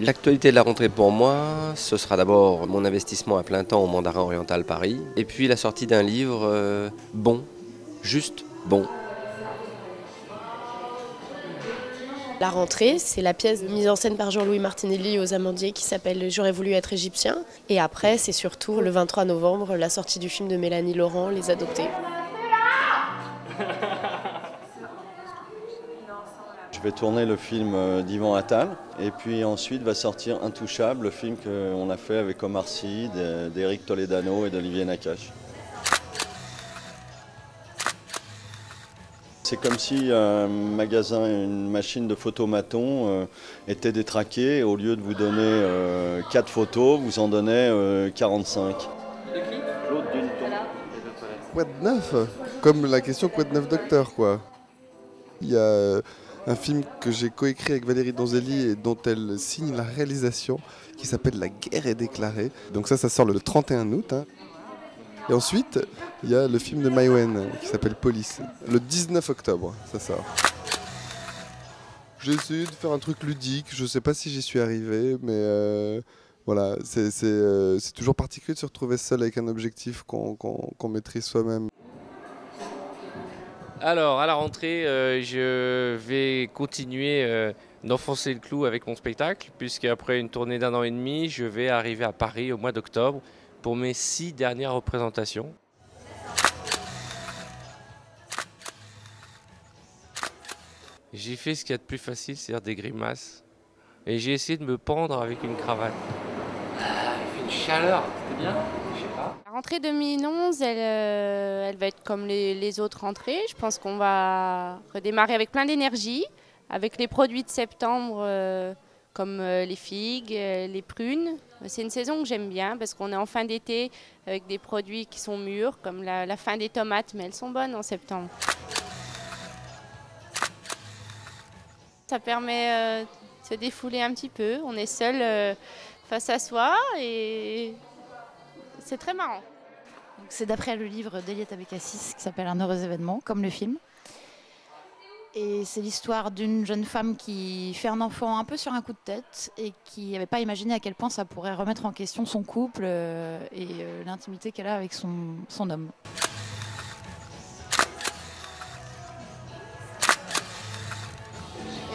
L'actualité de la rentrée pour moi, ce sera d'abord mon investissement à plein temps au Mandarin Oriental Paris, et puis la sortie d'un livre bon, juste bon. La rentrée, c'est la pièce mise en scène par Jean-Louis Martinelli aux Amandiers qui s'appelle J'aurais voulu être égyptien. Et après, c'est surtout le 23 novembre, la sortie du film de Mélanie Laurent, Les Adoptés. Je vais tourner le film d'Yvan Attal et puis ensuite va sortir Intouchable, le film qu'on a fait avec Omar Sy, d'Éric Toledano et d'Olivier Nakache. C'est comme si un magasin, une machine de photomaton était détraqué et au lieu de vous donner 4 photos, vous en donnez 45. Claude Duneton. Quoi de neuf? Comme la question quoi de neuf docteur, quoi. Il y a un film que j'ai coécrit avec Valérie Donzelli et dont elle signe la réalisation qui s'appelle La guerre est déclarée. Donc ça sort le 31 août. Et ensuite, il y a le film de Maïwenn qui s'appelle Police. Le 19 octobre, ça sort. J'ai essayé de faire un truc ludique, je sais pas si j'y suis arrivé, mais voilà, c'est toujours particulier de se retrouver seul avec un objectif qu'on maîtrise soi-même. Alors, à la rentrée, je vais continuer d'enfoncer le clou avec mon spectacle, puisqu'après une tournée d'1 an et demi, je vais arriver à Paris au mois d'octobre pour mes 6 dernières représentations. J'ai fait ce qu'il y a de plus facile, c'est-à-dire des grimaces. Et j'ai essayé de me pendre avec une cravate. Il fait une chaleur, c'était bien? Je sais pas. La rentrée 2011, elle va être comme les autres rentrées. Je pense qu'on va redémarrer avec plein d'énergie, avec les produits de septembre comme les figues, les prunes. C'est une saison que j'aime bien parce qu'on est en fin d'été avec des produits qui sont mûrs, comme la fin des tomates, mais elles sont bonnes en septembre. Ça permet de se défouler un petit peu. On est seul face à soi et c'est très marrant. C'est d'après le livre d'Eliette Abécassis qui s'appelle Un heureux événement, comme le film. Et c'est l'histoire d'une jeune femme qui fait un enfant un peu sur un coup de tête et qui n'avait pas imaginé à quel point ça pourrait remettre en question son couple et l'intimité qu'elle a avec son homme.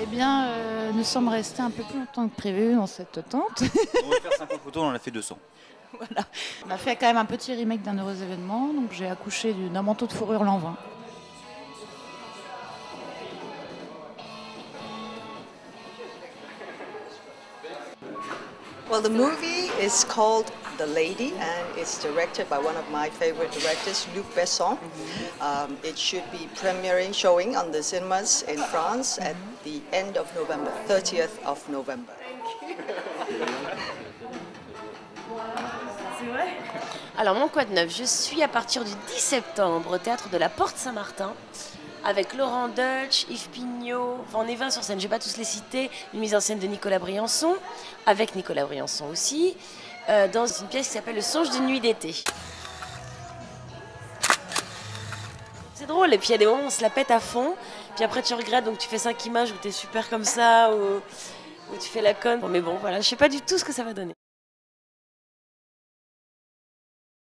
Eh bien, nous sommes restés un peu plus longtemps que prévu dans cette tente. On va faire 50 photos, on en a fait 200. Voilà. On a fait quand même un petit remake d'un heureux événement, donc j'ai accouché d'un manteau de fourrure l'an 20. Well, the movie is called The Lady, and it's directed by one of my favorite directors, Luc Besson. It should be premiering, showing on the cinemas in France at the end of November, 30th of November. Alors mon quoi de neuf, je suis à partir du 10 septembre au Théâtre de la Porte Saint-Martin avec Laurent Deutsch, Yves Pignot, enfin on est 20 sur scène, je ne vais pas tous les citer, une mise en scène de Nicolas Briançon, avec Nicolas Briançon aussi, dans une pièce qui s'appelle Le songe d'une nuit d'été. C'est drôle, et puis il y a des moments où on se la pète à fond, puis après tu regrettes, donc tu fais 5 images où tu es super comme ça, ou tu fais la conne. Mais bon, voilà, je ne sais pas du tout ce que ça va donner.